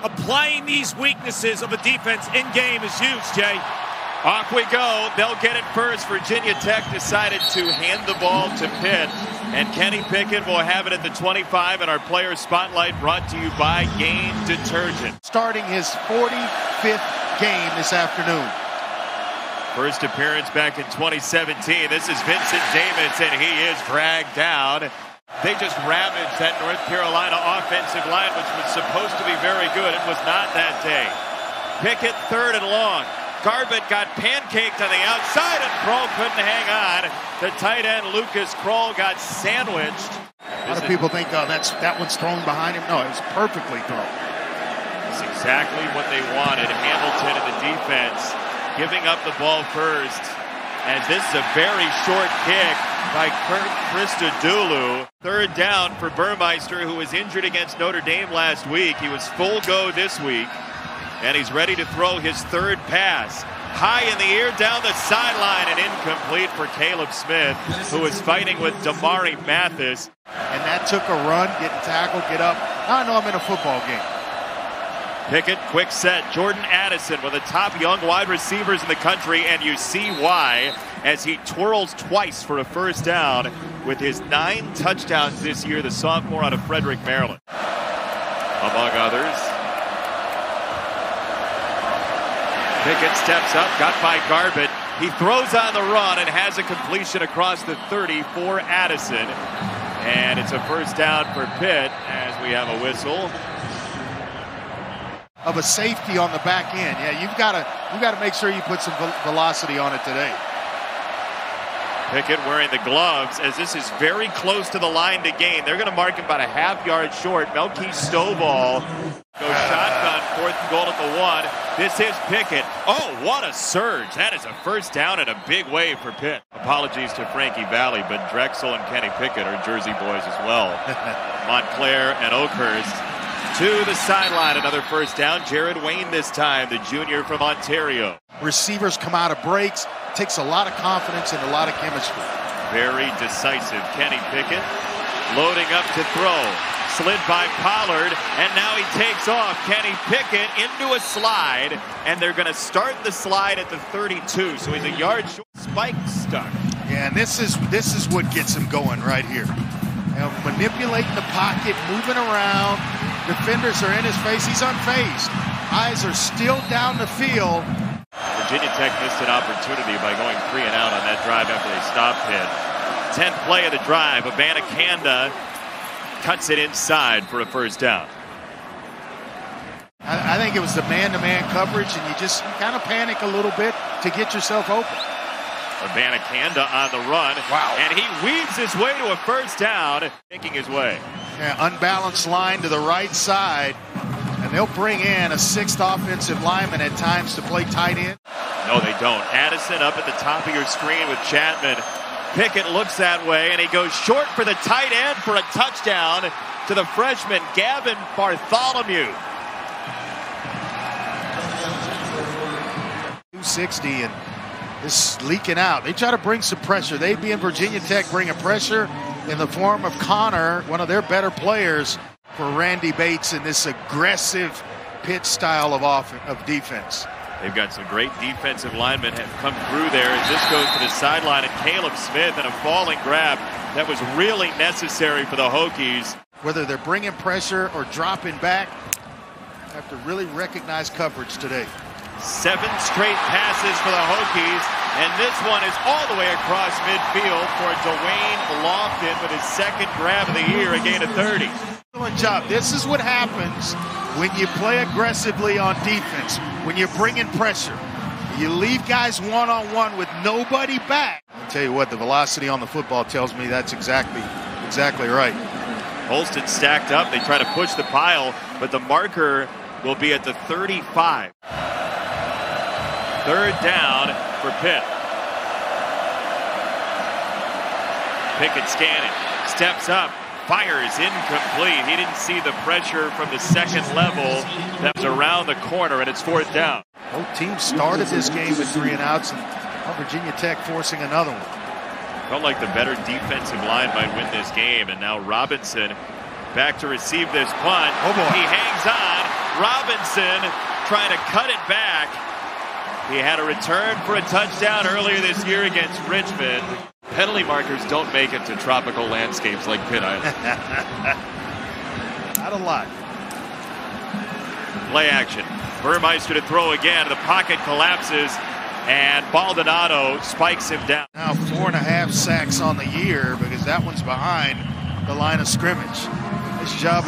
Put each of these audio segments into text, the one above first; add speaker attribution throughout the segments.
Speaker 1: applying these weaknesses of a defense in game is huge, Jay.
Speaker 2: Off we go. They'll get it first. Virginia Tech decided to hand the ball to Pitt. And Kenny Pickett will have it at the 25. And our player spotlight brought to you by Gain Detergent.
Speaker 3: Starting his 45th game this afternoon.
Speaker 2: First appearance back in 2017. This is Vincent Davis, and he is dragged down. They just ravaged that North Carolina offensive line, which was supposed to be very good. It was not that day. Pickett third and long. Garbutt got pancaked on the outside, and Kroll couldn't hang on. The tight end, Lucas Kroll, got sandwiched.
Speaker 3: A lot of people think, oh, that one's thrown behind him. No, it was perfectly thrown.
Speaker 2: It's exactly what they wanted. Hamilton and the defense giving up the ball first. And this is a very short kick by Kurt Christodoulou. Third down for Burmeister, who was injured against Notre Dame last week. He was full go this week. And he's ready to throw his third pass. High in the air, down the sideline, and incomplete for Caleb Smith, who is fighting with Damari Mathis.
Speaker 3: And that took a run, getting tackled, get up. Now I know I'm in a football game.
Speaker 2: Pickett, quick set. Jordan Addison, one of the top young wide receivers in the country, and you see why as he twirls twice for a first down with his 9 touchdowns this year, the sophomore out of Frederick, Maryland. Among others. Pickett steps up, got by Garbutt. He throws on the run and has a completion across the 30 for Addison. And it's a first down for Pitt as we have a whistle.
Speaker 3: Of a safety on the back end. Yeah, you've got to make sure you put some velocity on it today.
Speaker 2: Pickett wearing the gloves as this is very close to the line to gain. They're going to mark him about a half-yard short. Melke Stovall goes shotgun, 4th and goal at the 1. This is Pickett. Oh, what a surge. That is a first down in a big way for Pitt. Apologies to Frankie Valli, but Drexel and Kenny Pickett are Jersey boys as well. Montclair and Oakhurst to the sideline. Another first down. Jared Wayne this time, the junior from Ontario.
Speaker 3: Receivers come out of breaks. Takes a lot of confidence and a lot of chemistry.
Speaker 2: Very decisive. Kenny Pickett loading up to throw. Slid by Pollard, and now he takes off. Kenny Pickett into a slide, and they're going to start the slide at the 32, so he's a yard short. Spike stuck.
Speaker 3: Yeah, and this is what gets him going right here. You know, manipulating the pocket, moving around. Defenders are in his face. He's unfazed. Eyes are still down the field.
Speaker 2: Virginia Tech missed an opportunity by going 3 and out on that drive after they stopped Pitt. 10th play of the drive. Abanikanda cuts it inside for a first down.
Speaker 3: I think it was the man-to-man coverage, and you kind of panic a little bit to get yourself open.
Speaker 2: Abanikanda on the run.
Speaker 3: Wow.
Speaker 2: And he weaves his way to a first down, making his way.
Speaker 3: Yeah, unbalanced line to the right side. And they'll bring in a 6th offensive lineman at times to play tight end.
Speaker 2: No, they don't. Addison up at the top of your screen with Chapman. Pickett looks that way, and he goes short for the tight end for a touchdown to the freshman, Gavin Bartholomew.
Speaker 3: 260, and this is leaking out. They try to bring some pressure. They being Virginia Tech bringing pressure in the form of Connor, one of their better players, for Randy Bates in this aggressive Pitt style of defense.
Speaker 2: They've got some great defensive linemen have come through there as this goes to the sideline, and Caleb Smith in a falling grab that was really necessary for the Hokies.
Speaker 3: Whether they're bringing pressure or dropping back, have to really recognize coverage today.
Speaker 2: 7 straight passes for the Hokies, and this one is all the way across midfield for Dwayne Lofton with his 2nd grab of the year, a gain of 30.
Speaker 3: Excellent job. This is what happens when you play aggressively on defense, when you're bringing pressure. You leave guys one-on-one with nobody back. I'll tell you what, the velocity on the football tells me that's exactly right.
Speaker 2: Holston stacked up. They try to push the pile, but the marker will be at the 35. 3rd down for Pitt. Pickett scanning, steps up, fires incomplete. He didn't see the pressure from the 2nd level that was around the corner, and it's 4th down.
Speaker 3: Both teams started this game with 3 and outs, and Virginia Tech forcing another one.
Speaker 2: Felt like the better defensive line might win this game, and now Robinson back to receive this punt.
Speaker 3: Oh boy.
Speaker 2: He hangs on. Robinson trying to cut it back. He had a return for a touchdown earlier this year against Richmond. Penalty markers don't make it to tropical landscapes like Pitt Island.
Speaker 3: Not a lot.
Speaker 2: Play action. Burmeister to throw again. The pocket collapses, and Baldonado spikes him down.
Speaker 3: Now 4.5 sacks on the year because that one's behind the line of scrimmage. Nice job.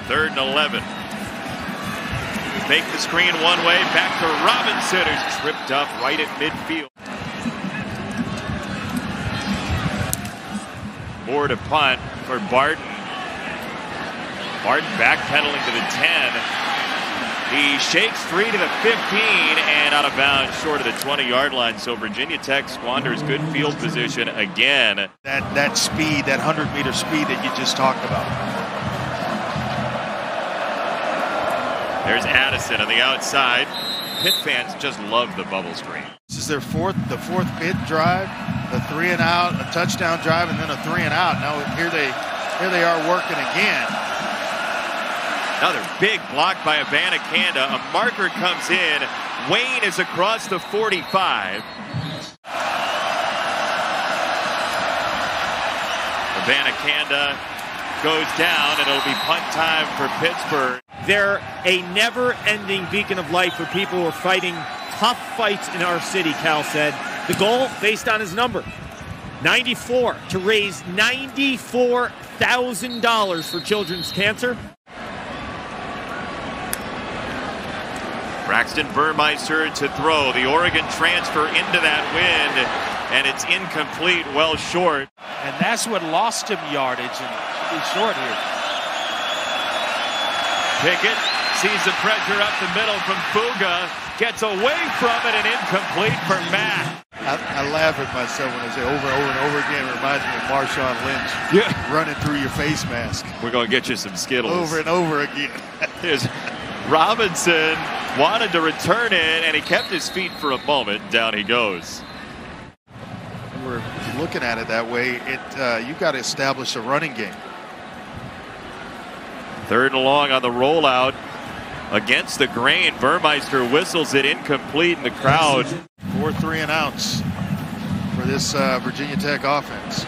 Speaker 2: 3rd and 11. Make the screen one way. Back to Robinson, who's tripped up right at midfield. More to punt for Barton. Barton backpedaling to the 10. He shakes free to the 15 and out of bounds short of the 20-yard line. So Virginia Tech squanders good field position again.
Speaker 3: That speed, that 100-meter speed that you just talked about.
Speaker 2: There's Addison on the outside. Pitt fans just love the bubble screen.
Speaker 3: This is their fourth Pitt drive, a 3 and out, a touchdown drive, and then a 3 and out. Now here they are working again.
Speaker 2: Another big block by Abanikanda. A marker comes in. Wayne is across the 45. Abanikanda goes down, and it'll be punt time for Pittsburgh.
Speaker 1: They're a never-ending beacon of light for people who are fighting tough fights in our city, Cal said. The goal, based on his number, 94, to raise $94,000 for children's cancer.
Speaker 2: Braxton Burmeister to throw. The Oregon transfer into that wind, and it's incomplete, well short.
Speaker 4: And that's what lost him yardage, and he's short here.
Speaker 2: Pickett sees the pressure up the middle from Fuga, gets away from it, and incomplete for Mack.
Speaker 3: I laugh at myself when I say over and over and over again. It reminds me of Marshawn Lynch running through your face mask.
Speaker 2: We're going to get you some Skittles.
Speaker 3: Over and over again.
Speaker 2: Here's Robinson, wanted to return it, and he kept his feet for a moment. Down he goes.
Speaker 3: We're looking at it that way. You've got to establish a running game.
Speaker 2: 3rd and long on the rollout against the grain. Burmeister whistles it incomplete, and the crowd.
Speaker 3: 4 3 and outs for this Virginia Tech offense.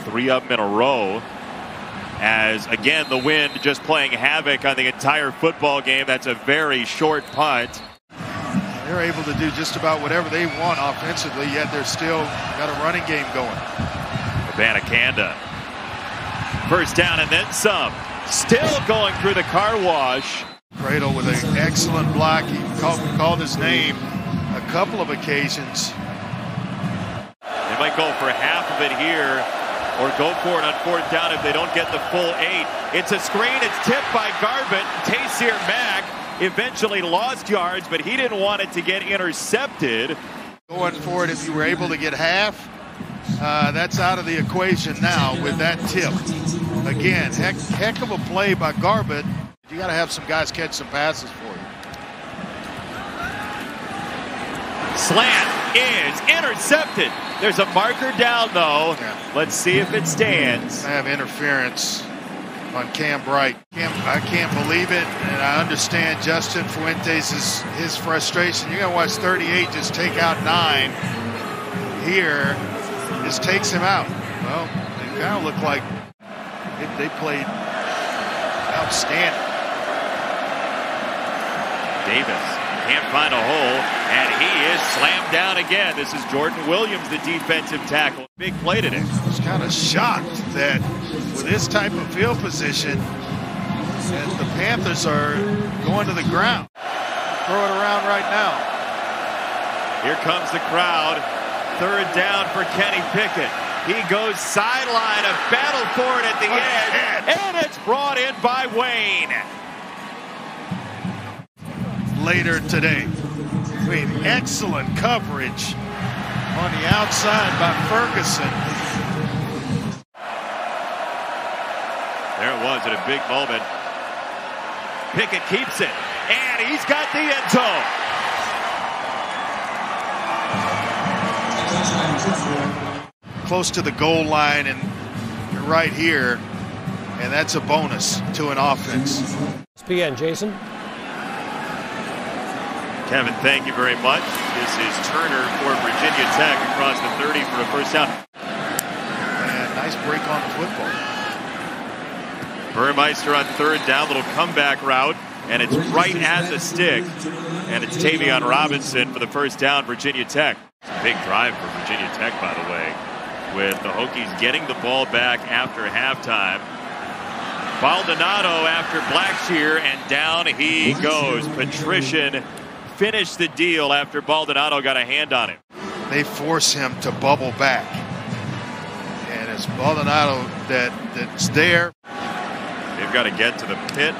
Speaker 2: 3 up in a row. As again, the wind just playing havoc on the entire football game. That's a very short punt.
Speaker 3: They're able to do just about whatever they want offensively, yet they're still got a running game going.
Speaker 2: Abanikanda. 1st down and then some. Still going through the car wash.
Speaker 3: Cradle with an excellent block. He called his name a couple of occasions.
Speaker 2: They might go for half of it here, or go for it on 4th down if they don't get the full 8. It's a screen. It's tipped by Garbutt. Taysir Mack eventually lost yards, but he didn't want it to get intercepted.
Speaker 3: Going for it, if you were able to get half, that's out of the equation now with that tip. Again, heck of a play by Garbutt. You got to have some guys catch some passes for you.
Speaker 2: Slant is intercepted. There's a marker down, though.
Speaker 3: Yeah.
Speaker 2: Let's see if it stands.
Speaker 3: I have interference on Cam Bright. I can't believe it, and I understand Justin Fuentes' his frustration. You're going to watch 38 just take out 9. Here, just takes him out. Well, they kind of look like they played outstanding.
Speaker 2: Davis can't find a hole, and he is slammed down again. This is Jordan Williams, the defensive tackle. Big play today.
Speaker 3: I was kind of shocked that with this type of field position, that the Panthers are going to the ground. Throw it around right now.
Speaker 2: Here comes the crowd. 3rd down for Kenny Pickett. He goes sideline, a battle for it at the edge, and it's brought in by Wayne.
Speaker 3: Later today. I mean, excellent coverage on the outside by Ferguson.
Speaker 2: There it was at a big moment. Pickett keeps it, and he's got the end zone.
Speaker 3: Close to the goal line, and you're right here, and that's a bonus to an offense.
Speaker 5: ESPN, Jason.
Speaker 2: Kevin, thank you very much. This is Turner for Virginia Tech across the 30 for a first down.
Speaker 3: And nice break on the football.
Speaker 2: Burmeister on third down, little comeback route, and it's right at the stick. And it's Tavion Robinson for the first down, Virginia Tech. Big drive for Virginia Tech, by the way, with the Hokies getting the ball back after halftime. Baldonado after Blackshear, and down he goes. Patrician finished the deal after Baldonado got a hand on him.
Speaker 3: They force him to bubble back. And it's Baldonado that's there.
Speaker 2: They've got to get to the Pitt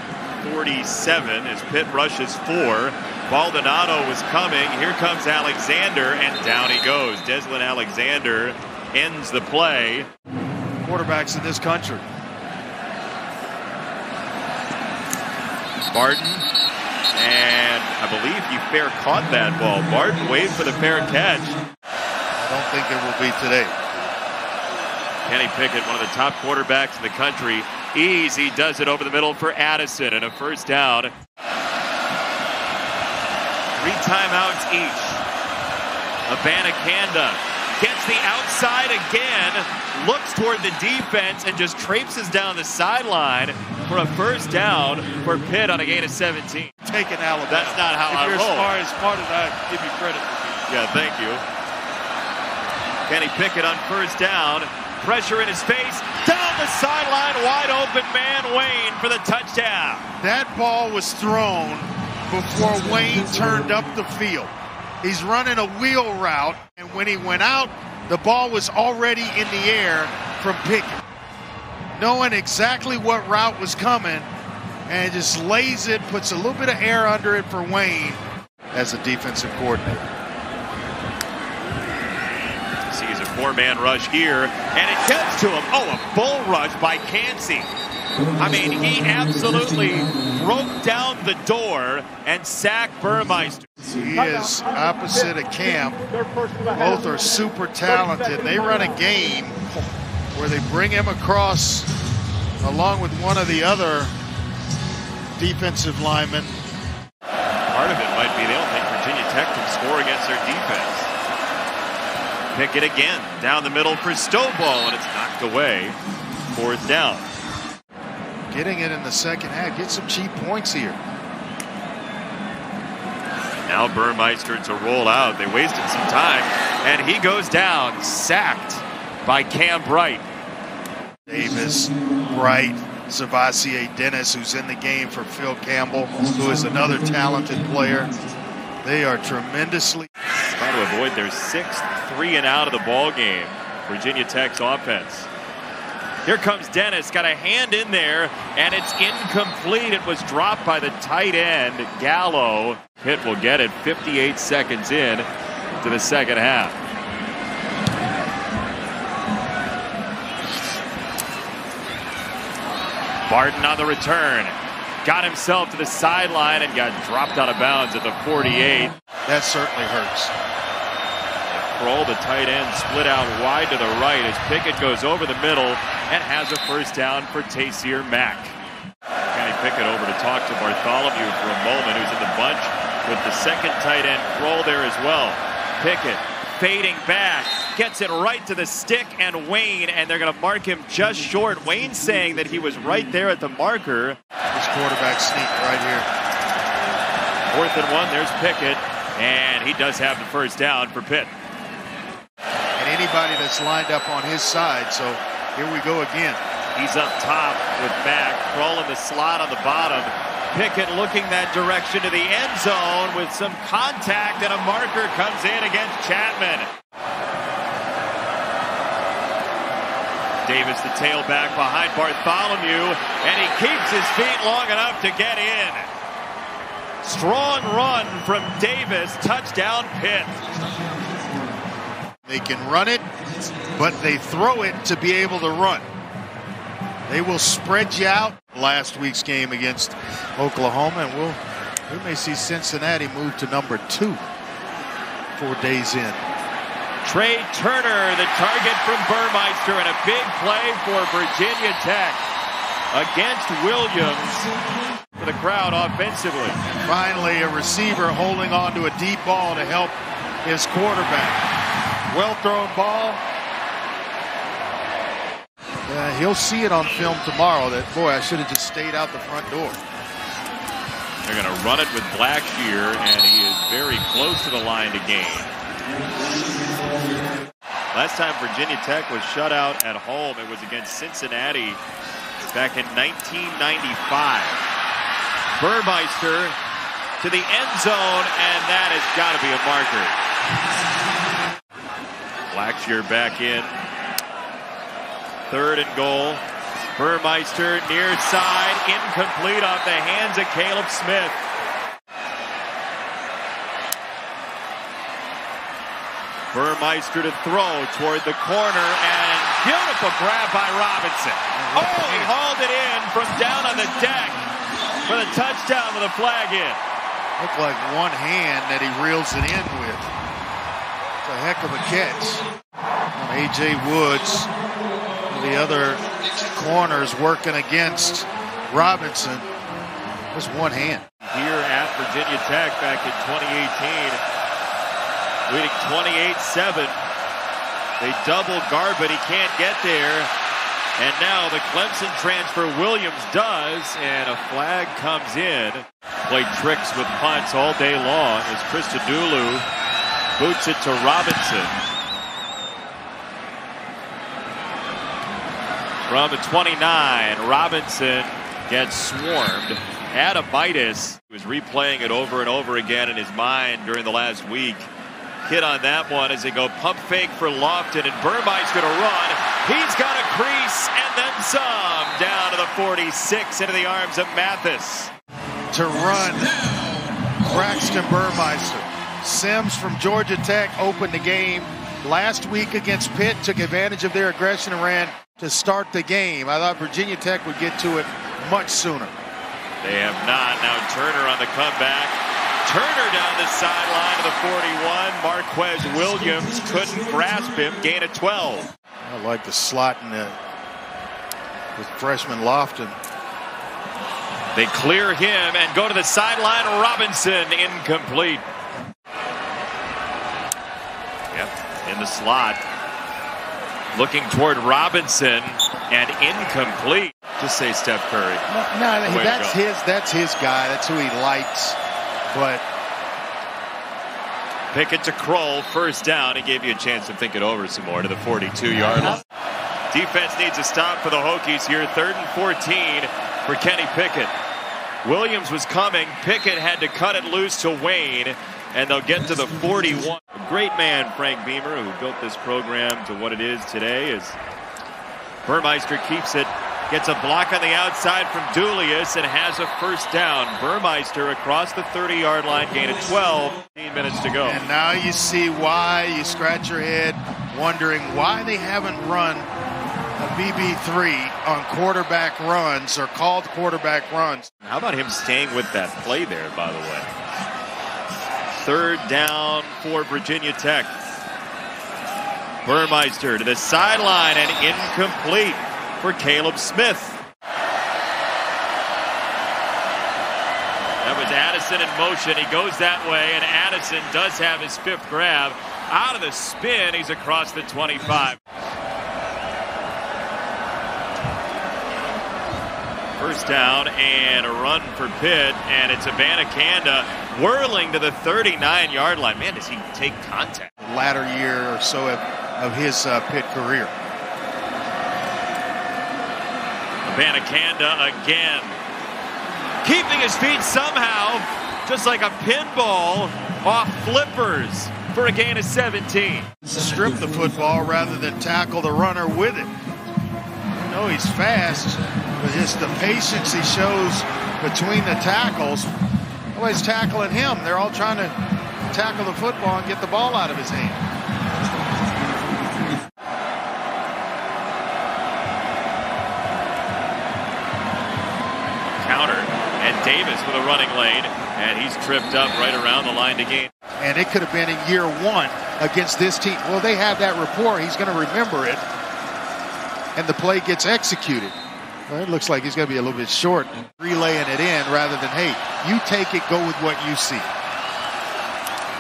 Speaker 2: 47 as Pitt rushes 4. Baldonado was coming. Here comes Alexander, and down he goes. Deslin Alexander ends the play.
Speaker 3: Quarterbacks in this country.
Speaker 2: Barton, and I believe he fair caught that ball. Barton waved for the fair catch.
Speaker 3: I don't think it will be today.
Speaker 2: Kenny Pickett, one of the top quarterbacks in the country. Easy does it over the middle for Addison, and a first down. 3 timeouts each. Abanikanda gets the outside again, looks toward the defense, and just traipses down the sideline for a first down for Pitt on a gain of 17.
Speaker 3: Taking Alabama.
Speaker 2: That's not how I roll.
Speaker 4: If you're smart as I give you credit.
Speaker 2: Yeah, thank you. Kenny Pickett on first down. Pressure in his face. Down the sideline, wide open man Wayne for the touchdown.
Speaker 3: That ball was thrown before Wayne turned up the field. He's running a wheel route, and when he went out, the ball was already in the air from Pickett. Knowing exactly what route was coming, and just lays it, puts a little bit of air under it for Wayne as a defensive coordinator.
Speaker 2: Sees a 4-man rush here, and it gets to him. Oh, a bull rush by Cansey. I mean, he absolutely broke down the door and sacked Burmeister.
Speaker 3: He is opposite of Cam. Both are super talented. They run a game where they bring him across along with one of the other defensive linemen.
Speaker 2: Part of it might be they don't think Virginia Tech can score against their defense. Pickett again, down the middle for Stovall, and it's knocked away. 4th down.
Speaker 3: Getting it in the second half. Get some cheap points here.
Speaker 2: Now Burmeister to roll out. They wasted some time, and he goes down, sacked by Cam Bright.
Speaker 3: Davis, Bright, Savassier Dennis, who's in the game for Phil Campbell, who is another talented player. They are tremendously
Speaker 2: trying to avoid their 6th 3-and-out of the ball game. Virginia Tech's offense. Here comes Dennis, got a hand in there, and it's incomplete. It was dropped by the tight end, Gallo. Pitt will get it 58 seconds in to the second half. Barton on the return. Got himself to the sideline and got dropped out of bounds at the 48.
Speaker 3: That certainly hurts.
Speaker 2: Kroll, the tight end, split out wide to the right as Pickett goes over the middle and has a first down for Taysir Mack. Kenny Pickett over to talk to Bartholomew for a moment, who's in the bunch with the second tight end, Kroll, there as well. Pickett fading back, gets it right to the stick and Wayne, and they're going to mark him just short. Wayne saying that he was right there at the marker.
Speaker 3: This quarterback sneak right here.
Speaker 2: 4th and 1, there's Pickett, and he does have the first down for Pitt.
Speaker 3: And anybody that's lined up on his side, so here we go again.
Speaker 2: He's up top with Mack, Kroll in the slot on the bottom. Pickett looking that direction to the end zone with some contact, and a marker comes in against Chapman. Davis, the tailback behind Bartholomew, and he keeps his feet long enough to get in. Strong run from Davis, touchdown Pitt.
Speaker 3: They can run it, but they throw it to be able to run. They will spread you out. Last week's game against Oklahoma, and we may see Cincinnati move to number 2 4 days in.
Speaker 2: Trey Turner, the target from Burmeister, and a big play for Virginia Tech against Williams. for the crowd offensively.
Speaker 3: Finally, a receiver holding on to a deep ball to help his quarterback. Well thrown ball. He'll see it on film tomorrow that, boy, I should have just stayed out the front door.
Speaker 2: They're going to run it with Blacksburg, and he is very close to the line to gain. Last time Virginia Tech was shut out at home, it was against Cincinnati back in 1995. Burmeister to the end zone, and that has got to be a marker. Blacksburg back in. 3rd and goal. Burmeister near side, incomplete off the hands of Caleb Smith. Burmeister to throw toward the corner, and beautiful grab by Robinson. Oh, he hauled it in from down on the deck for the touchdown with a flag in.
Speaker 3: Looked like one hand that he reels it in with. It's a heck of a catch. A.J. Woods, the other corners working against Robinson. Just one hand.
Speaker 2: Here at Virginia Tech back in 2018, leading 28-7. They double Garbutt. He can't get there. And now the Clemson transfer Williams does, and a flag comes in. Played tricks with punts all day long as Christodoulou boots it to Robinson. From the 29, Robinson gets swarmed. Adamitis was replaying it over and over again in his mind during the last week. Hit on that one as they go pump fake for Lofton, and Burmeister's going to run. He's got a crease and then some. Down to the 46 into the arms of Mathis.
Speaker 3: To run, Braxton Burmeister. Sims from Georgia Tech opened the game last week against Pitt, took advantage of their aggression and ran to start the game. I thought Virginia Tech would get to it much sooner.
Speaker 2: They have not. Now Turner on the comeback. Turner down the sideline of the 41. Marquez Williams couldn't grasp him. Gain of 12.
Speaker 3: I like the slot in with freshman Lofton.
Speaker 2: They clear him and go to the sideline. Robinson incomplete. Yep, in the slot. Looking toward Robinson and incomplete. Just say Steph Curry.
Speaker 3: No, that's his guy. That's who he likes. But
Speaker 2: Pickett to Kroll, first down. He gave you a chance to think it over some more to the 42-yard line. Defense needs a stop for the Hokies here. 3rd and 14 for Kenny Pickett. Williams was coming. Pickett had to cut it loose to Wayne, and they'll get to the 41. A great man, Frank Beamer, who built this program to what it is today, as Burmeister keeps it. Gets a block on the outside from Julius and has a first down. Burmeister across the 30-yard line, gain of 12. 15 minutes to go.
Speaker 3: And now you see why. You scratch your head wondering why they haven't run a BB3 on quarterback runs or called quarterback runs.
Speaker 2: How about him staying with that play there, by the way? 3rd down for Virginia Tech. Burmeister to the sideline and incomplete for Caleb Smith. That was Addison in motion. He goes that way, and Addison does have his 5th grab. Out of the spin, he's across the 25. First down and a run for Pitt, and it's Abanikanda whirling to the 39-yard line. Man, does he take contact?
Speaker 3: The latter year or so of his Pitt career.
Speaker 2: Abanikanda again. Keeping his feet somehow, just like a pinball, off flippers for a gain of 17.
Speaker 3: Strip the football rather than tackle the runner with it. I know he's fast, but just the patience he shows between the tackles. Nobody's tackling him. They're all trying to tackle the football and get the ball out of his hand.
Speaker 2: Counter, and Davis with a running lane, and he's tripped up right around the line to gain.
Speaker 3: And it could have been in year 1 against this team. Well, they have that rapport. He's going to remember it, and the play gets executed. Well, it looks like he's going to be a little bit short, relaying it in rather than, hey, you take it, go with what you see.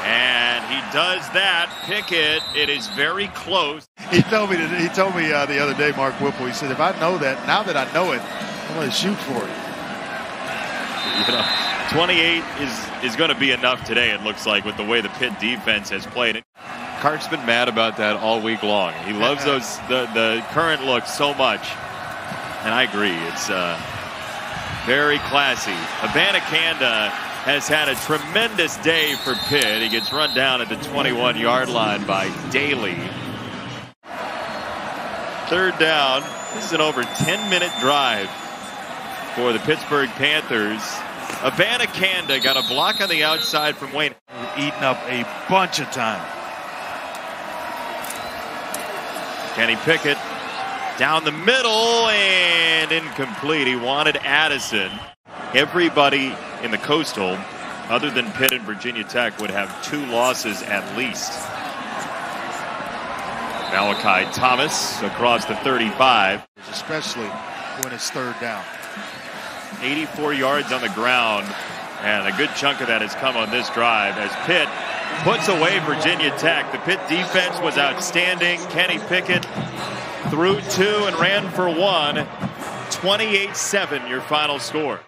Speaker 2: And he does that. Pickett, it is very close.
Speaker 3: He told me the other day, Mark Whipple, he said, if I know that, now that I know it, I'm going to shoot for it.
Speaker 2: You know, 28 is going to be enough today, it looks like, with the way the Pitt defense has played. Clark's been mad about that all week long. He loves the current look so much. And I agree. It's very classy. Abanikanda has had a tremendous day for Pitt. He gets run down at the 21-yard line by Daly. Third down. This is an over 10-minute drive for the Pittsburgh Panthers. Abanikanda got a block on the outside from Wayne.
Speaker 3: Eating up a bunch of time.
Speaker 2: Kenny Pickett down the middle and incomplete. He wanted Addison. Everybody in the Coastal, other than Pitt and Virginia Tech, would have 2 losses at least. Malachi Thomas across the 35.
Speaker 3: Especially when it's third down.
Speaker 2: 84 yards on the ground, and a good chunk of that has come on this drive as Pitt puts away Virginia Tech. The Pitt defense was outstanding. Kenny Pickett threw 2 and ran for 1. 28-7 your final score.